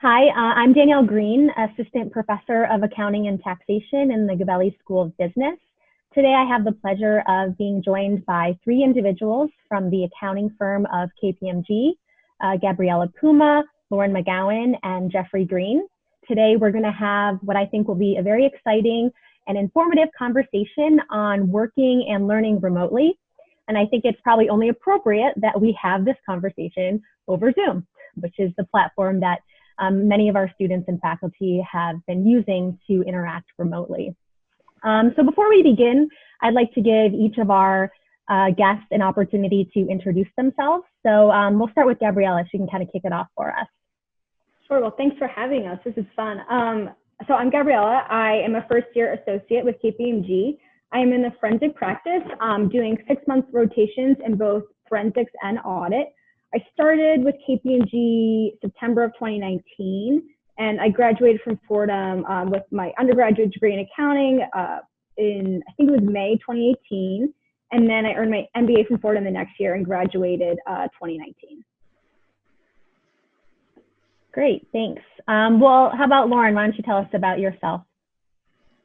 Hi, I'm Danielle Green, Assistant Professor of Accounting and Taxation in the Gabelli School of Business. Today, I have the pleasure of being joined by three individuals from the accounting firm of KPMG, Gabriella Puma, Lauren McGowan, and Jeffrey Green. Today, we're going to have what I think will be a very exciting and informative conversation on working and learning remotely. And I think it's probably only appropriate that we have this conversation over Zoom, which is the platform that many of our students and faculty have been using to interact remotely. So before we begin, I'd like to give each of our guests an opportunity to introduce themselves. So we'll start with Gabriella. She can kind of kick it off for us. Sure. Well, thanks for having us. This is fun. So I'm Gabriella. I am a first-year associate with KPMG. I am in the forensic practice, doing 6-month rotations in both forensics and audit. I started with KPMG September of 2019, and I graduated from Fordham with my undergraduate degree in accounting in, I think it was May 2018, and then I earned my MBA from Fordham the next year and graduated 2019. Great, thanks. Well, how about Lauren? Why don't you tell us about yourself?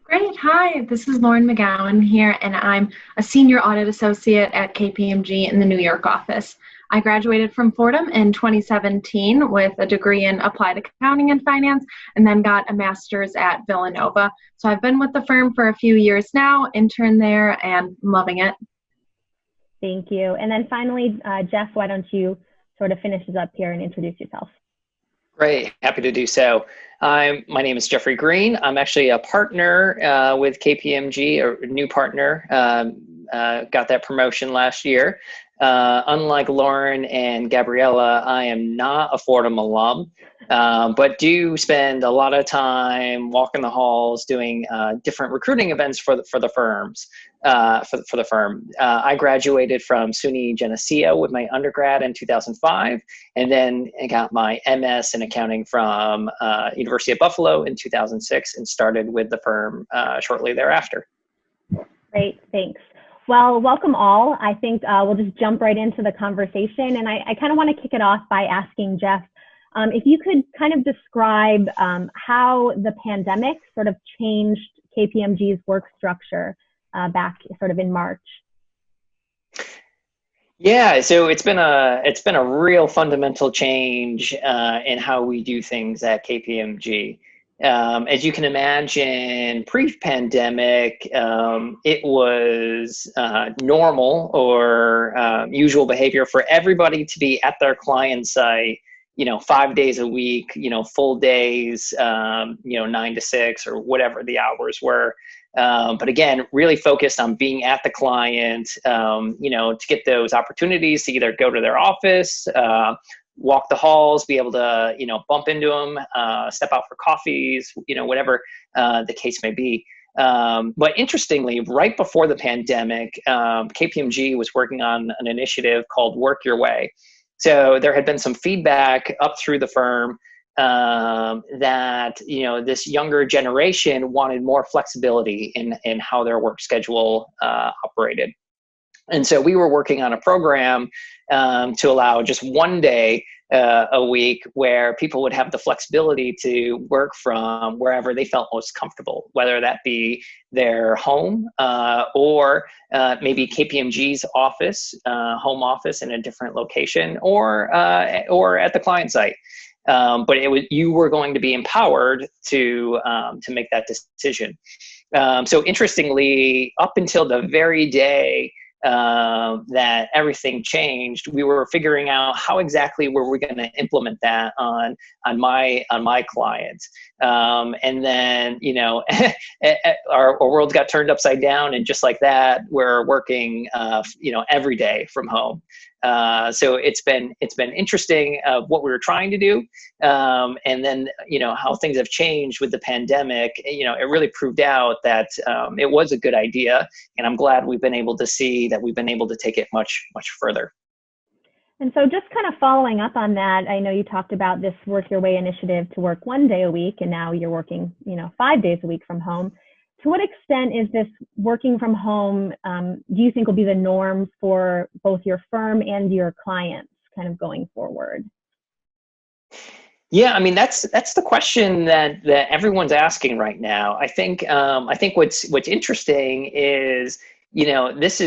Great. Hi, this is Lauren McGowan here, and I'm a senior audit associate at KPMG in the New York office. I graduated from Fordham in 2017 with a degree in applied accounting and finance, and then got a master's at Villanova. So I've been with the firm for a few years now, interned there, and loving it. Thank you. And then finally, Jeff, why don't you sort of finish us up here and introduce yourself? Great, happy to do so. My name is Jeffrey Green. I'm actually a partner with KPMG, a new partner. Got that promotion last year. Unlike Lauren and Gabriella, I am not a Fordham alum, but do spend a lot of time walking the halls, doing different recruiting events for the firms. For the firm, I graduated from SUNY Geneseo with my undergrad in 2005, and then I got my MS in accounting from University of Buffalo in 2006, and started with the firm shortly thereafter. Great, thanks. Well, welcome all. I think we'll just jump right into the conversation. And I kind of want to kick it off by asking Jeff, if you could kind of describe how the pandemic sort of changed KPMG's work structure back sort of in March. Yeah, so it's been a real fundamental change in how we do things at KPMG. As you can imagine, pre-pandemic, it was normal or usual behavior for everybody to be at their client site, 5 days a week, full days, 9 to 6 or whatever the hours were. But again, really focused on being at the client, to get those opportunities to either go to their office, walk the halls, be able to, bump into them, step out for coffees, whatever the case may be. But interestingly, right before the pandemic, KPMG was working on an initiative called Work Your Way. So there had been some feedback up through the firm that, this younger generation wanted more flexibility in how their work schedule operated. And so we were working on a program to allow just one day a week where people would have the flexibility to work from wherever they felt most comfortable, whether that be their home or maybe KPMG's office, home office in a different location, or at the client site. But you were going to be empowered to make that decision. So interestingly, up until the very day that everything changed, we were figuring out how exactly were we going to implement that on my clients. And then, our world got turned upside down, and just like that, we're working, every day from home. So it's been interesting what we were trying to do, and then how things have changed with the pandemic. It really proved out that it was a good idea, and I'm glad we've been able to see that we've been able to take it much further. And so just kind of following up on that, I know you talked about this Work Your Way initiative to work 1 day a week, and now you're working 5 days a week from home. To what extent is this working from home, do you think will be the norm for both your firm and your clients kind of going forward? Yeah, I mean that's the question that everyone's asking right now. I think what's interesting is, you know, this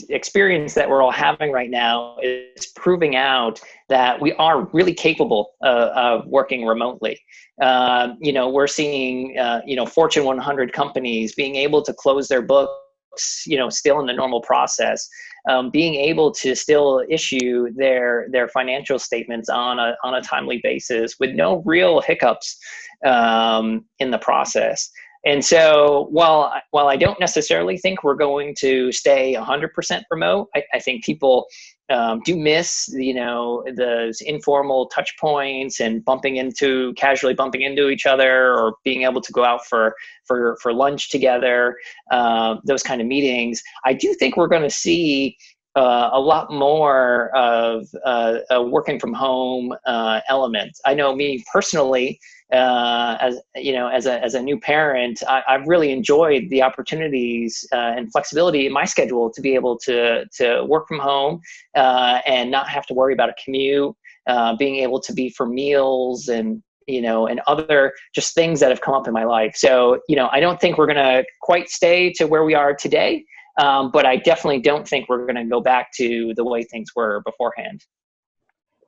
experience that we're all having right now is proving out that we are really capable of working remotely. You know, we're seeing you know, Fortune 100 companies being able to close their books, you know, still in the normal process, being able to still issue their financial statements on a timely basis with no real hiccups in the process. And so while I don't necessarily think we're going to stay 100% remote, I think people do miss, you know, those informal touch points and casually bumping into each other, or being able to go out for lunch together, those kind of meetings. I do think we're going to see a lot more of a working from home element. I know me personally, as you know, as a new parent, I've really enjoyed the opportunities and flexibility in my schedule to be able to work from home and not have to worry about a commute, being able to be for meals and, you know, and other just things that have come up in my life. So, you know, I don't think we're going to quite stay to where we are today, but I definitely don't think we're going to go back to the way things were beforehand.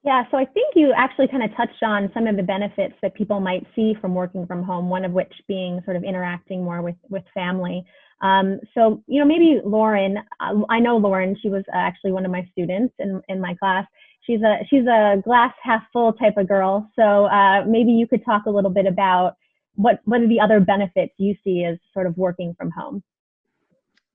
Yeah, so I think you actually kind of touched on some of the benefits that people might see from working from home, one of which being sort of interacting more with family. So, you know, maybe Lauren, I know Lauren, she was actually one of my students in my class. She's a glass half full type of girl. So maybe you could talk a little bit about what are the other benefits you see as sort of working from home?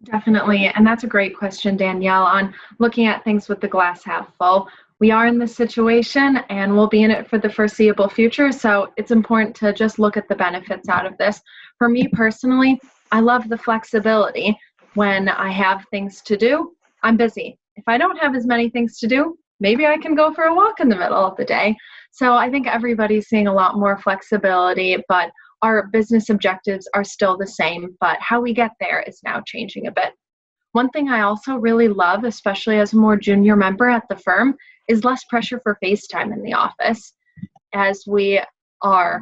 Definitely. And that's a great question, Danielle, on looking at things with the glass half full. We are in this situation and we'll be in it for the foreseeable future. So it's important to just look at the benefits out of this. For me personally, I love the flexibility. When I have things to do, I'm busy. If I don't have as many things to do, maybe I can go for a walk in the middle of the day. So I think everybody's seeing a lot more flexibility, but our business objectives are still the same, but how we get there is now changing a bit. One thing I also really love, especially as a more junior member at the firm, is less pressure for FaceTime in the office. As we are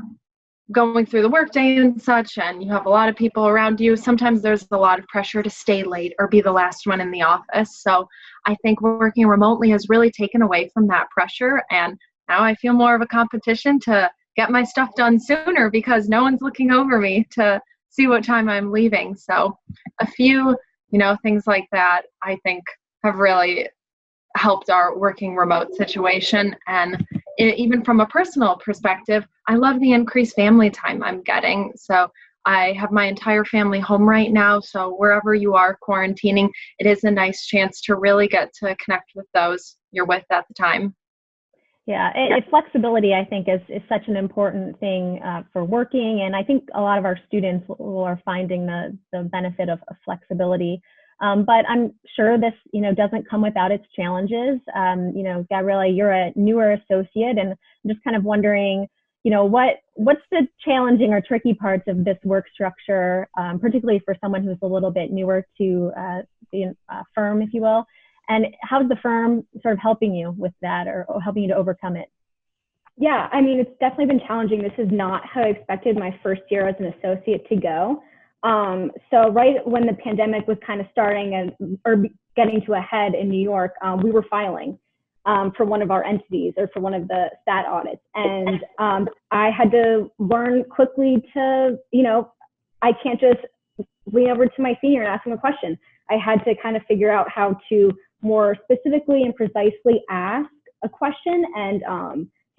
going through the workday and such, and you have a lot of people around you, sometimes there's a lot of pressure to stay late or be the last one in the office. So I think working remotely has really taken away from that pressure, and now I feel more of a competition to get my stuff done sooner because no one's looking over me to see what time I'm leaving. So a few, you know, things like that I think have really helped our working remote situation. And even from a personal perspective, I love the increased family time I'm getting. So I have my entire family home right now. So wherever you are quarantining, it is a nice chance to really get to connect with those you're with at the time. Yeah, flexibility, I think, is such an important thing for working. And I think a lot of our students are finding the benefit of flexibility. But I'm sure this, you know, doesn't come without its challenges. You know, Gabriella, you're a newer associate, and I'm just kind of wondering, you know, what's the challenging or tricky parts of this work structure, particularly for someone who's a little bit newer to the firm, if you will. And how's the firm sort of helping you with that, or helping you to overcome it? Yeah, I mean, it's definitely been challenging. This is not how I expected my first year as an associate to go. So right when the pandemic was kind of starting or getting to a head in New York, we were filing for one of our entities or for one of the stat audits. And I had to learn quickly to, you know, I can't just lean over to my senior and ask him a question. I had to kind of figure out how to more specifically and precisely ask a question. And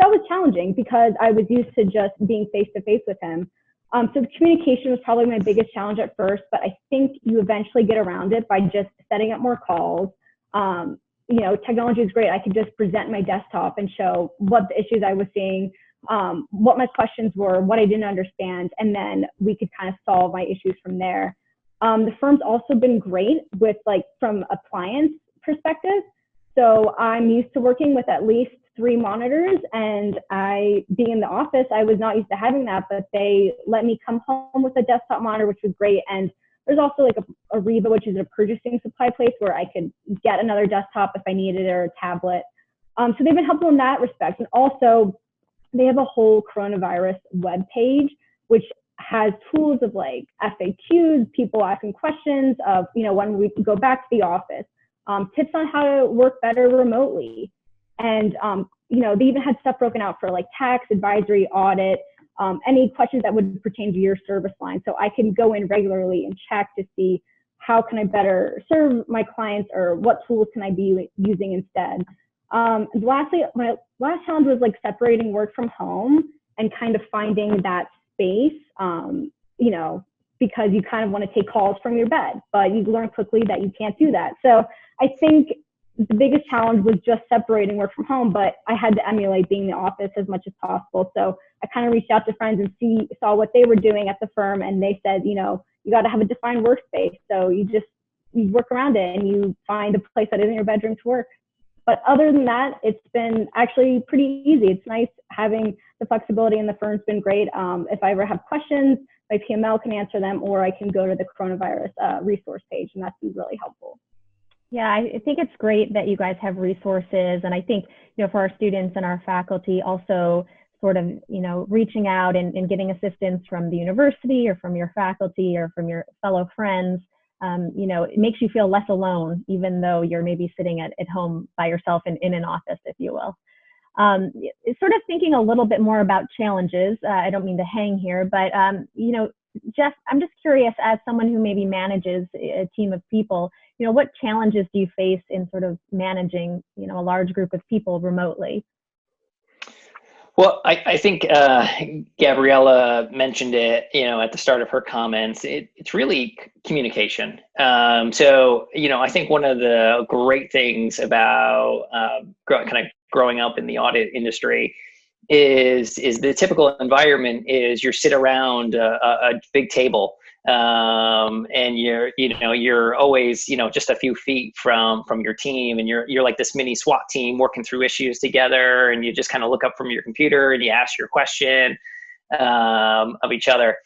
that was challenging because I was used to just being face to face with him. So the communication was probably my biggest challenge at first, but I think you eventually get around it by just setting up more calls. You know, technology is great. I could just present my desktop and show what the issues I was seeing, what my questions were, what I didn't understand, and then we could kind of solve my issues from there. The firm's also been great with, like, from a client's perspective. So I'm used to working with at least 3 monitors, and being in the office, I was not used to having that, but they let me come home with a desktop monitor, which was great. And there's also like a Reba, which is a purchasing supply place where I could get another desktop if I needed it, or a tablet. So they've been helpful in that respect. And also they have a whole coronavirus web page, which has tools of like FAQs, people asking questions of, when we go back to the office, tips on how to work better remotely. And, they even had stuff broken out for like tax, advisory, audit, any questions that would pertain to your service line. So I can go in regularly and check to see how can I better serve my clients, or what tools can I be using instead. And lastly, my last challenge was like separating work from home and kind of finding that space, because you kind of want to take calls from your bed, but you learn quickly that you can't do that. So I think the biggest challenge was just separating work from home, but I had to emulate being in the office as much as possible. So I kind of reached out to friends and saw what they were doing at the firm, and they said, you got to have a defined workspace. So you work around it and you find a place that isn't your bedroom to work. But other than that, it's been actually pretty easy. It's nice having the flexibility, and the firm's been great. If I ever have questions, my PML can answer them, or I can go to the coronavirus resource page, and that's been really helpful. Yeah, I think it's great that you guys have resources. And I think, for our students and our faculty, also sort of, reaching out and getting assistance from the university or from your faculty or from your fellow friends, it makes you feel less alone, even though you're maybe sitting at home by yourself in an office, if you will. Sort of thinking a little bit more about challenges. I don't mean to hang here, but, Jeff, I'm just curious, as someone who maybe manages a team of people, what challenges do you face in sort of managing, a large group of people remotely? Well, I think Gabriella mentioned it, at the start of her comments. It's really communication. So, I think one of the great things about growing up in the audit industry is the typical environment is you sit around a big table, and you're always, just a few feet from your team, and you're like this mini SWAT team working through issues together, and you just kind of look up from your computer and you ask your question of each other.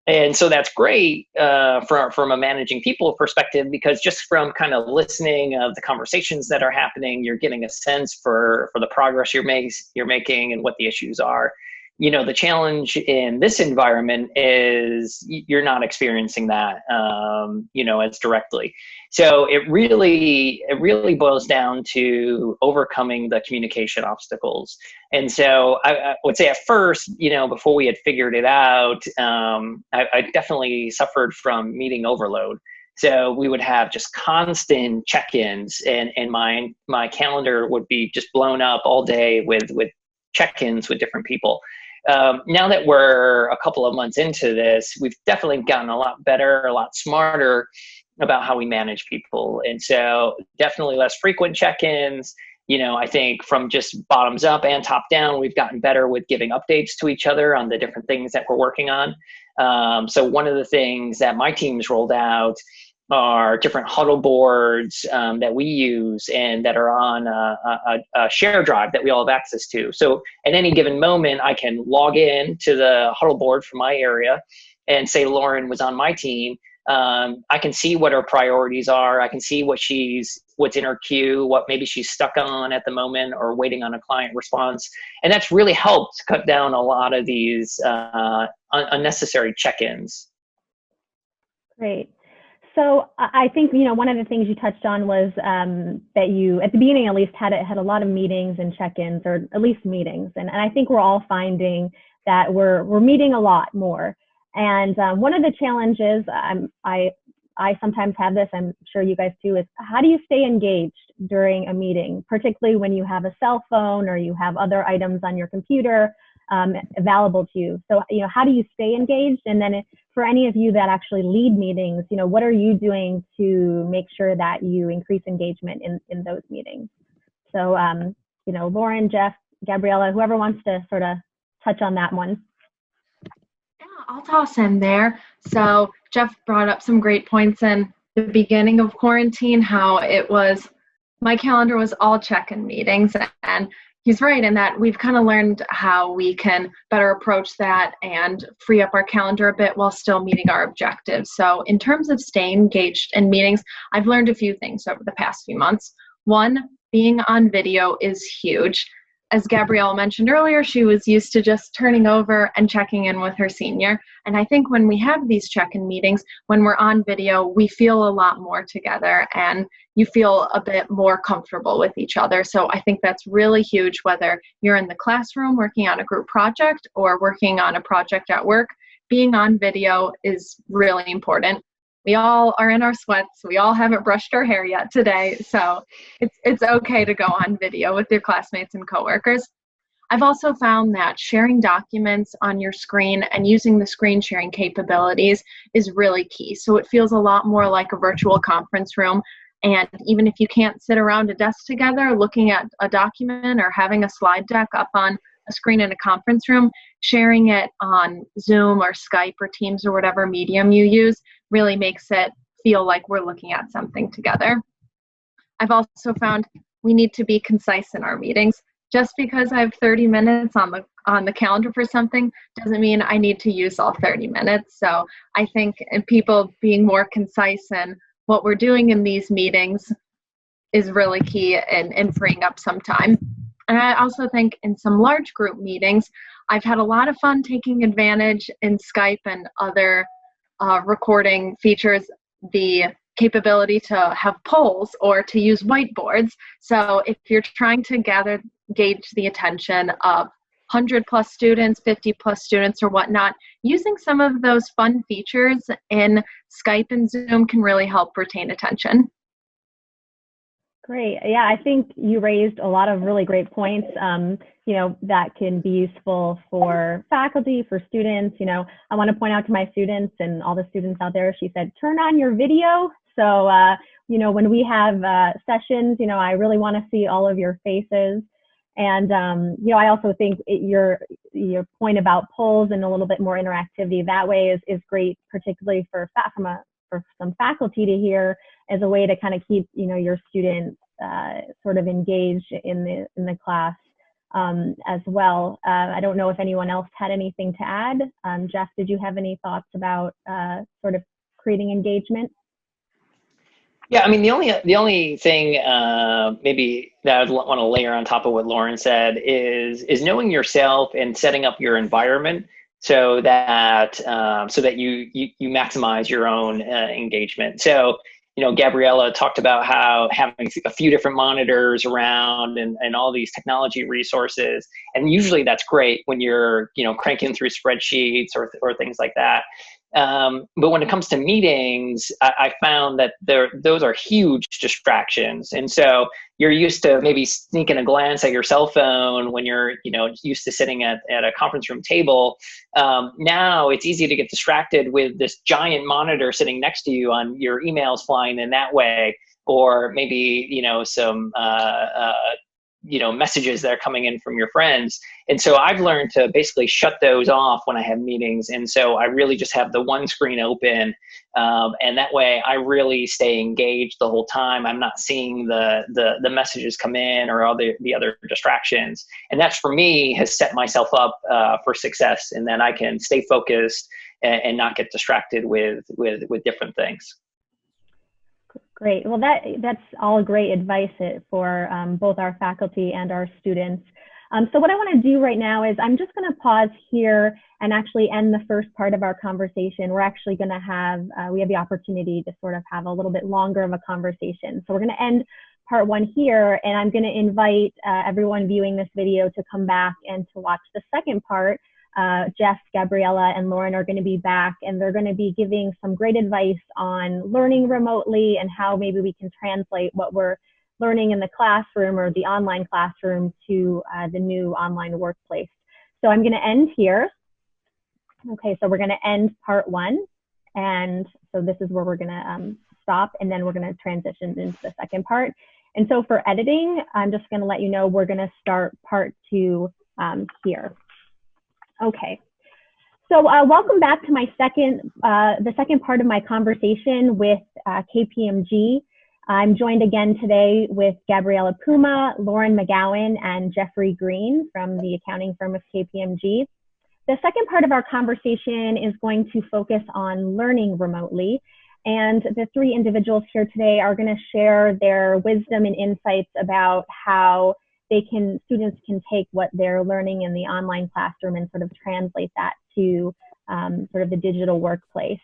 And so that's great from a managing people perspective, because just from kind of listening of the conversations that are happening, you're getting a sense for the progress you're making and what the issues are. The challenge in this environment is you're not experiencing that, as directly. So it really boils down to overcoming the communication obstacles. And so I would say at first, before we had figured it out, I definitely suffered from meeting overload. So we would have just constant check-ins, and my calendar would be just blown up all day with check-ins with different people. Now that we're a couple of months into this, we've definitely gotten a lot better, a lot smarter about how we manage people. And so definitely less frequent check-ins. I think from just bottoms up and top down, we've gotten better with giving updates to each other on the different things that we're working on. So one of the things that my team's rolled out are different huddle boards that we use and that are on a share drive that we all have access to. So at any given moment, I can log in to the huddle board for my area and say Lauren was on my team. I can see what her priorities are. I can see what's in her queue, what maybe she's stuck on at the moment or waiting on a client response. And that's really helped cut down a lot of these unnecessary check-ins. Great. So I think, one of the things you touched on was that you, at the beginning at least, had a lot of meetings and check-ins, or at least meetings. And I think we're all finding that we're meeting a lot more. And one of the challenges, I sometimes have this, I'm sure you guys too, is how do you stay engaged during a meeting, particularly when you have a cell phone or you have other items on your computer available to you? So, how do you stay engaged? And then for any of you that actually lead meetings, what are you doing to make sure that you increase engagement in those meetings? So, Lauren, Jeff, Gabriella, whoever wants to sort of touch on that one. Yeah, I'll toss in there. So Jeff brought up some great points in the beginning of quarantine, how my calendar was all check-in meetings, and he's right in that we've kind of learned how we can better approach that and free up our calendar a bit while still meeting our objectives. So in terms of staying engaged in meetings, I've learned a few things over the past few months. One, being on video is huge. as Gabrielle mentioned earlier, she was used to just turning over and checking in with her senior. And I think when we have these check-in meetings, when we're on video, we feel a lot more together and you feel a bit more comfortable with each other. So I think that's really huge, whether you're in the classroom working on a group project or working on a project at work. Being on video is really important. We all are in our sweats. We all haven't brushed our hair yet today. So it's okay to go on video with your classmates and coworkers. I've also found that sharing documents on your screen and using the screen sharing capabilities is really key. So it feels a lot more like a virtual conference room. And even if you can't sit around a desk together looking at a document or having a slide deck up on a screen in a conference room, sharing it on Zoom or Skype or Teams or whatever medium you use really makes it feel like we're looking at something together. I've also found we need to be concise in our meetings. Just because I have 30 minutes on the calendar for something doesn't mean I need to use all 30 minutes. So I think people being more concise in what we're doing in these meetings is really key in freeing up some time. And I also think in some large group meetings, I've had a lot of fun taking advantage in Skype and other recording features, the capability to have polls or to use whiteboards. So if you're trying to gauge the attention of 100 plus students, 50 plus students or whatnot, using some of those fun features in Skype and Zoom can really help retain attention. Great. Yeah, I think you raised a lot of really great points, that can be useful for faculty, for students. I want to point out to my students and all the students out there, she said, turn on your video. So, when we have sessions, I really want to see all of your faces. And, I also think your point about polls and a little bit more interactivity that way is great, particularly for some faculty to hear as a way to kind of keep, your students sort of engaged in the class as well. I don't know if anyone else had anything to add. Jeff, did you have any thoughts about sort of creating engagement? Yeah, I mean, the only thing maybe that I'd want to layer on top of what Lauren said is knowing yourself and setting up your environment so that you maximize your own engagement. So, Gabriella talked about how having a few different monitors around and all these technology resources, and usually that's great when you're cranking through spreadsheets or things like that. But when it comes to meetings, I found that those are huge distractions. And so you're used to maybe sneaking a glance at your cell phone when you're, used to sitting at a conference room table. Now it's easy to get distracted with this giant monitor sitting next to you on your emails flying in that way, or maybe, some, messages that are coming in from your friends. And so I've learned to basically shut those off when I have meetings. And so I really just have the one screen open. And that way I really stay engaged the whole time. I'm not seeing the messages come in or all the other distractions. And that's, for me, has set myself up for success, and then I can stay focused and not get distracted with different things. Great. Well, that's all great advice for both our faculty and our students. So what I want to do right now is I'm just going to pause here and actually end the first part of our conversation. We're actually going to have, we have the opportunity to sort of have a little bit longer of a conversation. So we're going to end part one here, and I'm going to invite everyone viewing this video to come back and to watch the second part. Jeff, Gabriella, and Lauren are going to be back, and they're going to be giving some great advice on learning remotely and how maybe we can translate what we're learning in the classroom or the online classroom to the new online workplace. So I'm going to end here. Okay, so we're going to end part one. And so this is where we're going to stop, and then we're going to transition into the second part. And so for editing, I'm just going to let you know we're going to start part two here. Okay, so welcome back to my the second part of my conversation with KPMG. I'm joined again today with Gabriella Puma, Lauren McGowan, and Jeffrey Green from the accounting firm of KPMG. The second part of our conversation is going to focus on learning remotely, and the three individuals here today are going to share their wisdom and insights about how students can take what they're learning in the online classroom and sort of translate that to sort of the digital workplace.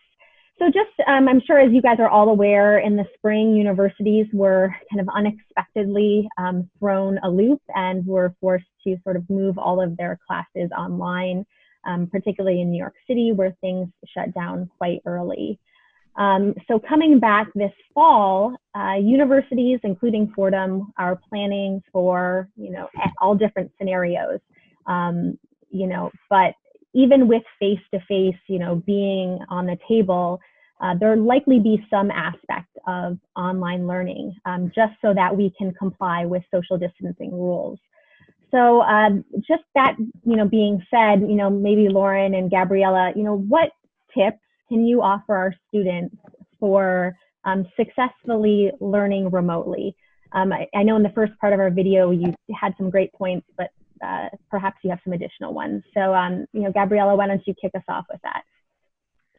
So just, I'm sure as you guys are all aware, in the spring, universities were kind of unexpectedly thrown a loop and were forced to sort of move all of their classes online, particularly in New York City, where things shut down quite early. So coming back this fall, universities, including Fordham, are planning for, all different scenarios, but even with face-to-face, being on the table, there'll likely be some aspect of online learning, just so that we can comply with social distancing rules. So just that, being said, maybe Lauren and Gabriella, what tips can you offer our students for successfully learning remotely? I know in the first part of our video, you had some great points, but perhaps you have some additional ones. So, Gabriella, why don't you kick us off with that?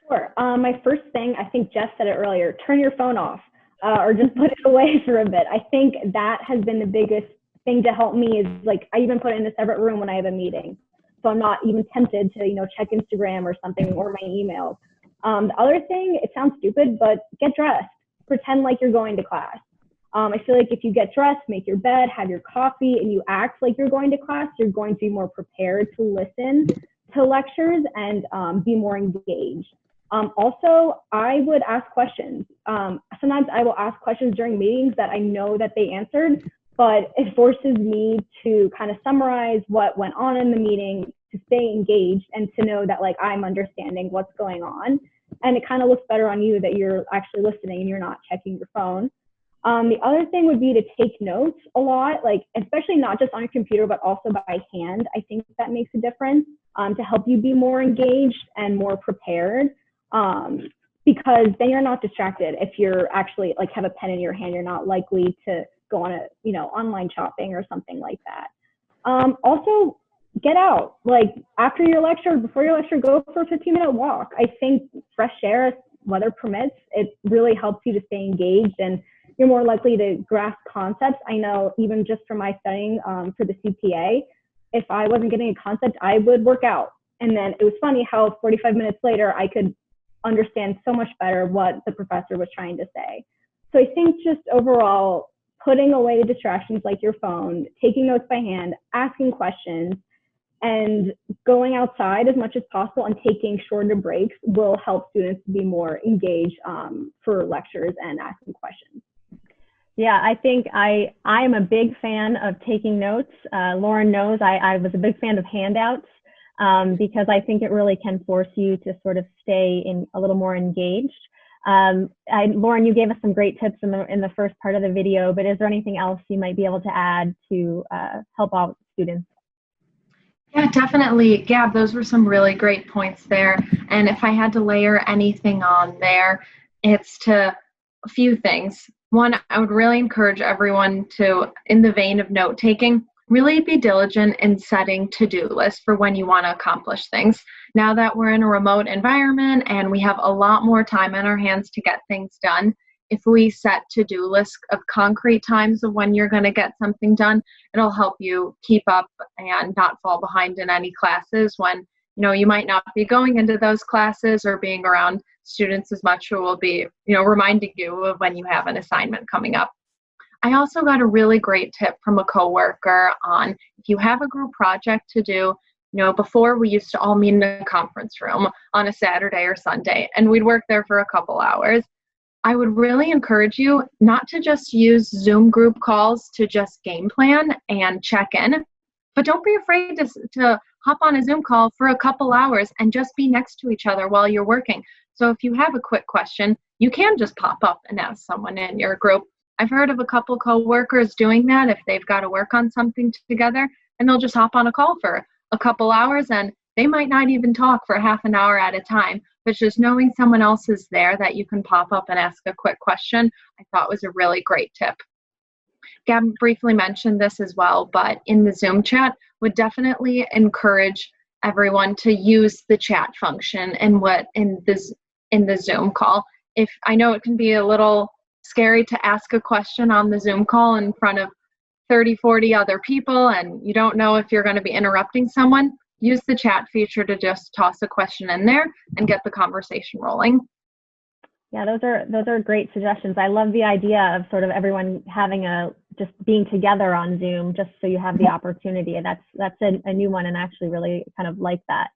Sure. My first thing, I think Jess said it earlier, turn your phone off or just put it away for a bit. I think that has been the biggest thing to help me is I even put it in a separate room when I have a meeting. So I'm not even tempted to, check Instagram or something or my emails. The other thing, it sounds stupid, but get dressed. Pretend like you're going to class. I feel like if you get dressed, make your bed, have your coffee, and you act like you're going to class, you're going to be more prepared to listen to lectures and be more engaged. Also, I would ask questions. Sometimes I will ask questions during meetings that I know that they answered, but it forces me to kind of summarize what went on in the meeting, to stay engaged and to know that I'm understanding what's going on. And it kind of looks better on you that you're actually listening and you're not checking your phone. The other thing would be to take notes a lot, especially not just on your computer, but also by hand. I think that makes a difference to help you be more engaged and more prepared, because then you're not distracted. If you're actually have a pen in your hand, you're not likely to go on online shopping or something like that. Also, get out. After your lecture, before your lecture, go for a 15-minute walk. I think fresh air, weather permits, it really helps you to stay engaged and you're more likely to grasp concepts. I know even just from my studying for the CPA, if I wasn't getting a concept, I would work out. And then it was funny how 45 minutes later, I could understand so much better what the professor was trying to say. So I think just overall, putting away the distractions like your phone, taking notes by hand, asking questions, and going outside as much as possible and taking shorter breaks will help students be more engaged for lectures and asking questions. Yeah, I think I am a big fan of taking notes. Lauren knows I was a big fan of handouts because I think it really can force you to sort of stay a little more engaged. Lauren, you gave us some great tips in the first part of the video, but is there anything else you might be able to add to help out students? Yeah, definitely. Gab, those were some really great points there. And if I had to layer anything on there, it's to a few things. One, I would really encourage everyone to, in the vein of note taking, really be diligent in setting to-do lists for when you want to accomplish things. Now that we're in a remote environment and we have a lot more time on our hands to get things done, if we set to-do lists of concrete times of when you're going to get something done, it'll help you keep up and not fall behind in any classes when you might not be going into those classes or being around students as much, who will be reminding you of when you have an assignment coming up. I also got a really great tip from a coworker on if you have a group project to do. Before we used to all meet in a conference room on a Saturday or Sunday, and we'd work there for a couple hours. I would really encourage you not to just use Zoom group calls to just game plan and check in, but don't be afraid to hop on a Zoom call for a couple hours and just be next to each other while you're working. So if you have a quick question, you can just pop up and ask someone in your group. I've heard of a couple coworkers doing that if they've got to work on something together, and they'll just hop on a call for a couple hours, and they might not even talk for half an hour at a time, but just knowing someone else is there that you can pop up and ask a quick question, I thought was a really great tip. Gab briefly mentioned this as well, but in the Zoom chat, would definitely encourage everyone to use the chat function in the Zoom call. If I know it can be a little scary to ask a question on the Zoom call in front of 30, 40 other people and you don't know if you're going to be interrupting someone, use the chat feature to just toss a question in there and get the conversation rolling. Yeah, those are great suggestions. I love the idea of sort of everyone having just being together on Zoom, just so you have the opportunity. That's a new one, and I actually really kind of like that.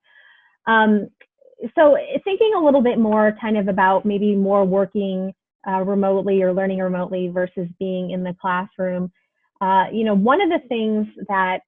So thinking a little bit more kind of about maybe more working remotely or learning remotely versus being in the classroom, one of the things that,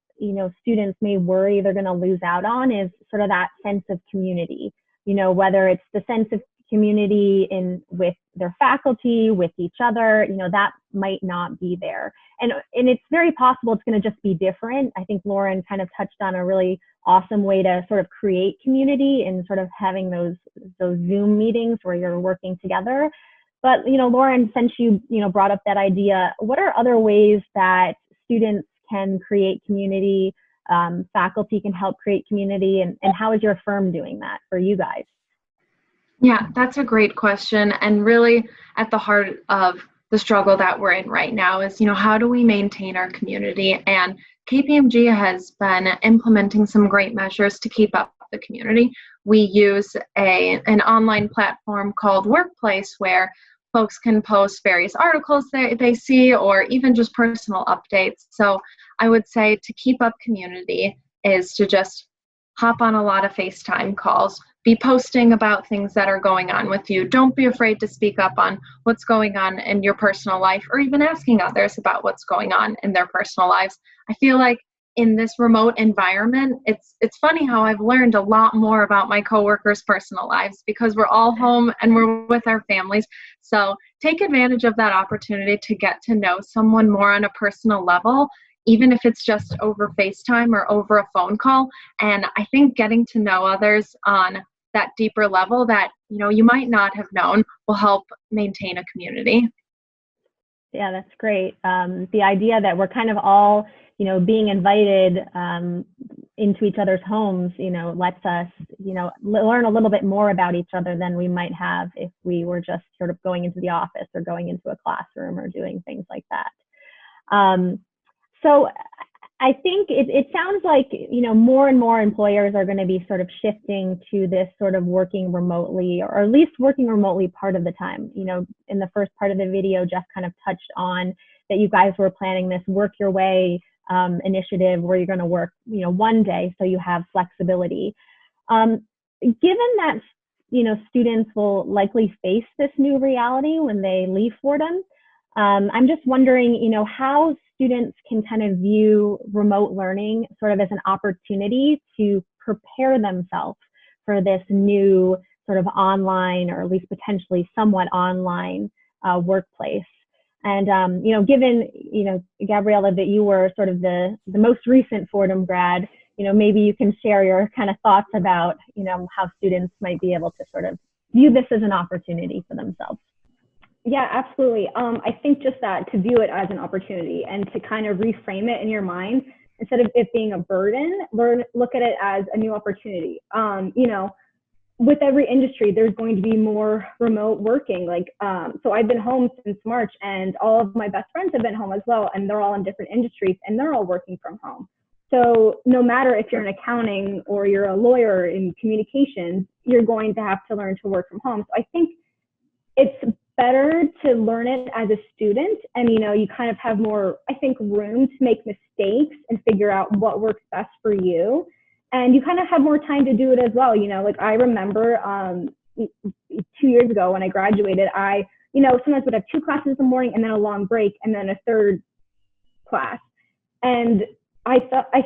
students may worry they're going to lose out on is sort of that sense of community, whether it's the sense of community with their faculty, with each other, that might not be there. And it's very possible it's going to just be different. I think Lauren kind of touched on a really awesome way to sort of create community and sort of having those Zoom meetings where you're working together. But, Lauren, since you, brought up that idea, what are other ways that students can create community, faculty can help create community, and how is your firm doing that for you guys? Yeah, that's a great question. And really at the heart of the struggle that we're in right now is, how do we maintain our community? And KPMG has been implementing some great measures to keep up the community. We use an online platform called Workplace where folks can post various articles they see or even just personal updates. So I would say to keep up community is to just hop on a lot of FaceTime calls, be posting about things that are going on with you. Don't be afraid to speak up on what's going on in your personal life or even asking others about what's going on in their personal lives. I feel like in this remote environment, it's funny how I've learned a lot more about my coworkers' personal lives because we're all home and we're with our families. So take advantage of that opportunity to get to know someone more on a personal level, even if it's just over FaceTime or over a phone call. And I think getting to know others on that deeper level that, you might not have known will help maintain a community. Yeah, that's great. The idea that we're kind of all, being invited into each other's homes, lets us, learn a little bit more about each other than we might have if we were just sort of going into the office or going into a classroom or doing things like that. So I think it sounds like, more and more employers are going to be sort of shifting to this sort of working remotely, or at least working remotely part of the time. In the first part of the video, Jeff kind of touched on that you guys were planning this Work Your Way initiative where you're going to work, one day, so you have flexibility. Given that, students will likely face this new reality when they leave Fordham, I'm just wondering, how students can kind of view remote learning sort of as an opportunity to prepare themselves for this new sort of online, or at least potentially somewhat online workplace. And, given, Gabriella, that you were sort of the most recent Fordham grad, maybe you can share your kind of thoughts about, how students might be able to sort of view this as an opportunity for themselves. Yeah, absolutely. I think just that, to view it as an opportunity and to kind of reframe it in your mind, instead of it being a burden, look at it as a new opportunity. With every industry, there's going to be more remote working. So I've been home since March, and all of my best friends have been home as well, and they're all in different industries, and they're all working from home. So no matter if you're in accounting or you're a lawyer in communications, you're going to have to learn to work from home. So I think it's better to learn it as a student, and you kind of have more, I think, room to make mistakes and figure out what works best for you, and you kind of have more time to do it as well. I remember 2 years ago when I graduated, I sometimes would have 2 classes in the morning and then a long break and then a third class, and I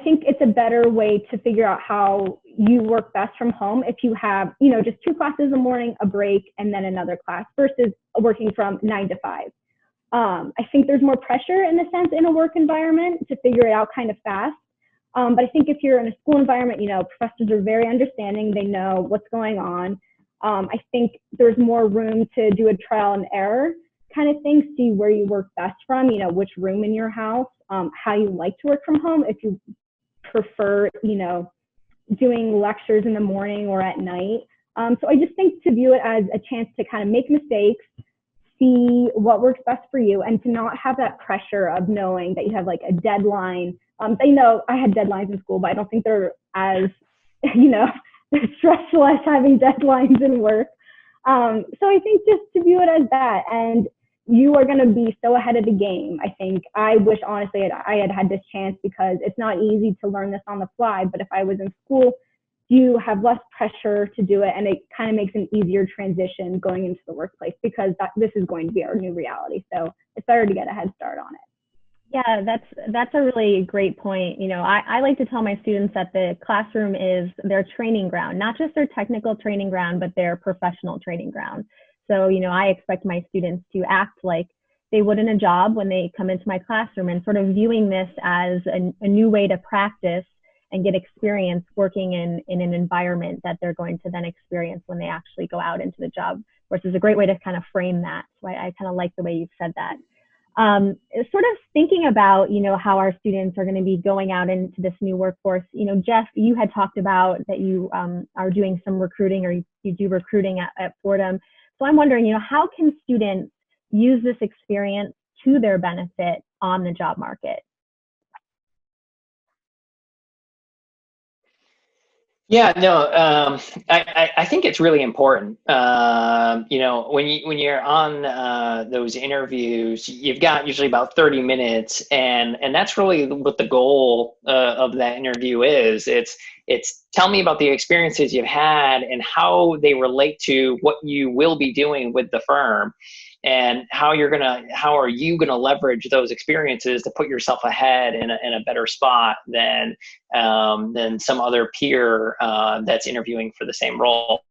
think it's a better way to figure out how you work best from home if you have, just 2 classes in the morning, a break, and then another class, versus working from 9 to 5. I think there's more pressure in a sense in a work environment to figure it out kind of fast. But I think if you're in a school environment, professors are very understanding. They know what's going on. I think there's more room to do a trial and error kind of thing, see where you work best from, which room in your house, how you like to work from home, if you prefer, doing lectures in the morning or at night. So I just think to view it as a chance to kind of make mistakes, see what works best for you and to not have that pressure of knowing that you have like a deadline. I know I had deadlines in school, but I don't think they're as, stressful as having deadlines in work. So I think just to view it as that, and you are going to be so ahead of the game. I think I wish honestly I had this chance, because it's not easy to learn this on the fly, but if I was in school, you have less pressure to do it, and it kind of makes an easier transition going into the workplace, because this is going to be our new reality. So it's better to get a head start on it. Yeah, that's a really great point. I like to tell my students that the classroom is their training ground, not just their technical training ground, but their professional training ground. So, I expect my students to act like they would in a job when they come into my classroom, and sort of viewing this as a new way to practice and get experience working in an environment that they're going to then experience when they actually go out into the job, which is a great way to kind of frame that. So I kind of like the way you've said that. Sort of thinking about, how our students are going to be going out into this new workforce. Jeff, you had talked about that you are doing some recruiting, or you do recruiting at Fordham. So I'm wondering, how can students use this experience to their benefit on the job market? Yeah, no, I think it's really important. When you're on those interviews, you've got usually about 30 minutes, and that's really what the goal of that interview is. It's tell me about the experiences you've had and how they relate to what you will be doing with the firm, and how are you gonna leverage those experiences to put yourself ahead in a better spot than some other peer that's interviewing for the same role.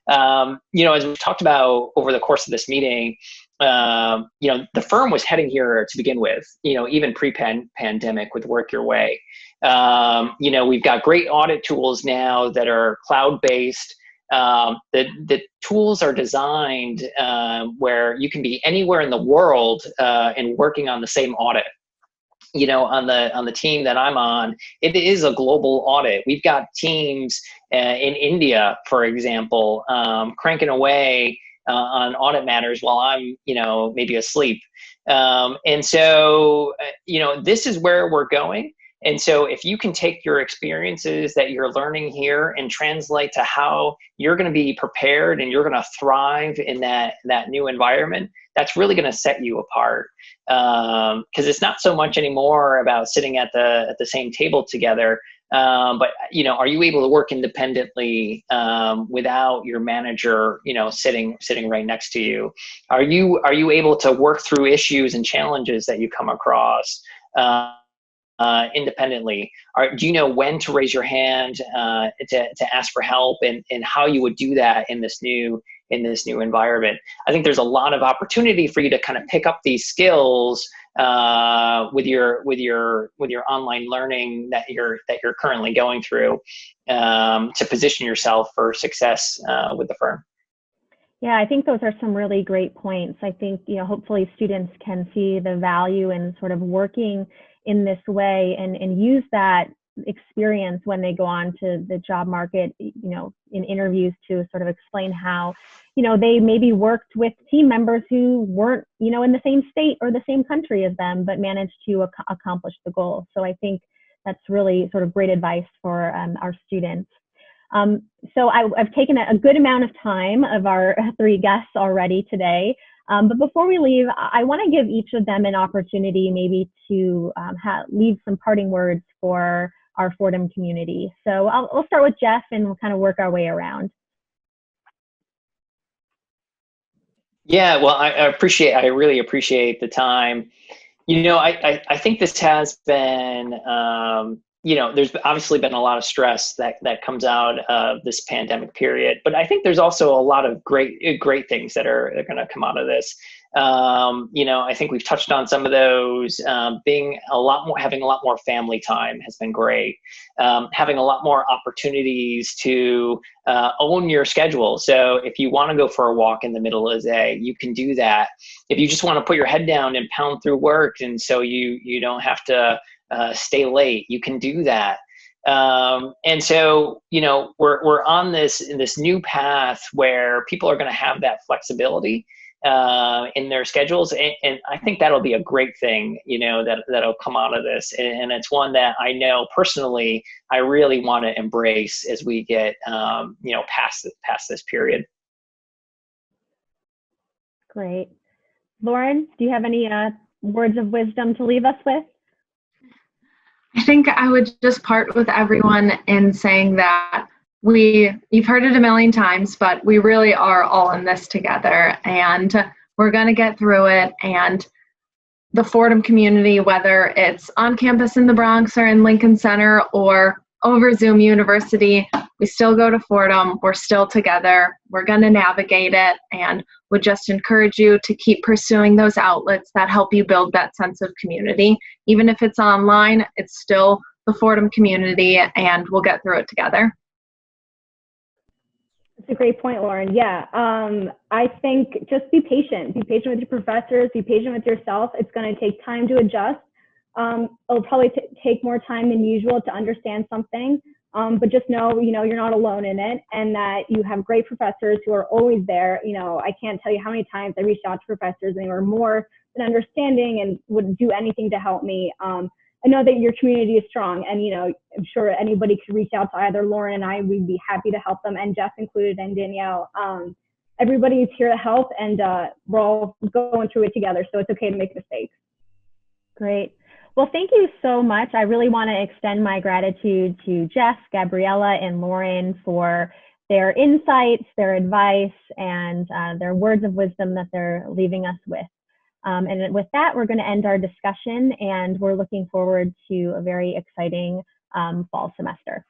As we've talked about over the course of this meeting, the firm was heading here to begin with, even pre-pandemic with Work Your Way. We've got great audit tools now that are cloud-based. The tools are designed where you can be anywhere in the world and working on the same audit. On the team that I'm on, it is a global audit. We've got teams in India, for example, cranking away on audit matters while I'm, maybe asleep. And so, this is where we're going. And so if you can take your experiences that you're learning here and translate to how you're going to be prepared and you're going to thrive in that new environment, that's really going to set you apart. Because it's not so much anymore about sitting at the same table together, but are you able to work independently without your manager, sitting right next to you? Are you able to work through issues and challenges that you come across independently? Do you know when to raise your hand to ask for help, and how you would do that in this new environment? I think there's a lot of opportunity for you to kind of pick up these skills with your online learning that you're currently going through to position yourself for success with the firm. Yeah, I think those are some really great points. I think, hopefully students can see the value in sort of working in this way and use that experience when they go on to the job market, in interviews, to sort of explain how, they maybe worked with team members who weren't, in the same state or the same country as them, but managed to accomplish the goal. So I think that's really sort of great advice for our students. So I've taken a good amount of time of our three guests already today. But before we leave, I want to give each of them an opportunity maybe to leave some parting words for our Fordham community. So I'll start with Jeff, and we'll kind of work our way around. Yeah, well, I really appreciate the time. I think this has been, there's obviously been a lot of stress that comes out of this pandemic period, but I think there's also a lot of great things that are going to come out of this. I think we've touched on some of those. Having a lot more family time has been great. Having a lot more opportunities to own your schedule. So if you want to go for a walk in the middle of the day, you can do that. If you just want to put your head down and pound through work, and so you don't have to stay late, you can do that. And so, we're on this new path where people are going to have that flexibility. in their schedules. And I think that'll be a great thing, that'll come out of this. And it's one that I know personally, I really want to embrace as we get, past this period. Great. Lauren, do you have any words of wisdom to leave us with? I think I would just part with everyone in saying that you've heard it a million times, but we really are all in this together, and we're going to get through it. And the Fordham community, whether it's on campus in the Bronx or in Lincoln Center or over Zoom University, we still go to Fordham. We're still together. We're going to navigate it, and would just encourage you to keep pursuing those outlets that help you build that sense of community. Even if it's online, it's still the Fordham community, and we'll get through it together. That's a great point, Lauren. Yeah, I think just be patient. Be patient with your professors. Be patient with yourself. It's going to take time to adjust. It'll probably take more time than usual to understand something, but just know, you're not alone in it, and that you have great professors who are always there. I can't tell you how many times I reached out to professors and they were more than understanding and would do anything to help me. I know that your community is strong, and I'm sure anybody could reach out to either Lauren and I. We'd be happy to help them, and Jeff included, and Danielle. Everybody is here to help, and we're all going through it together, so it's okay to make mistakes. Great. Well, thank you so much. I really want to extend my gratitude to Jeff, Gabriella, and Lauren for their insights, their advice, and their words of wisdom that they're leaving us with. And with that, we're going to end our discussion, and we're looking forward to a very exciting fall semester.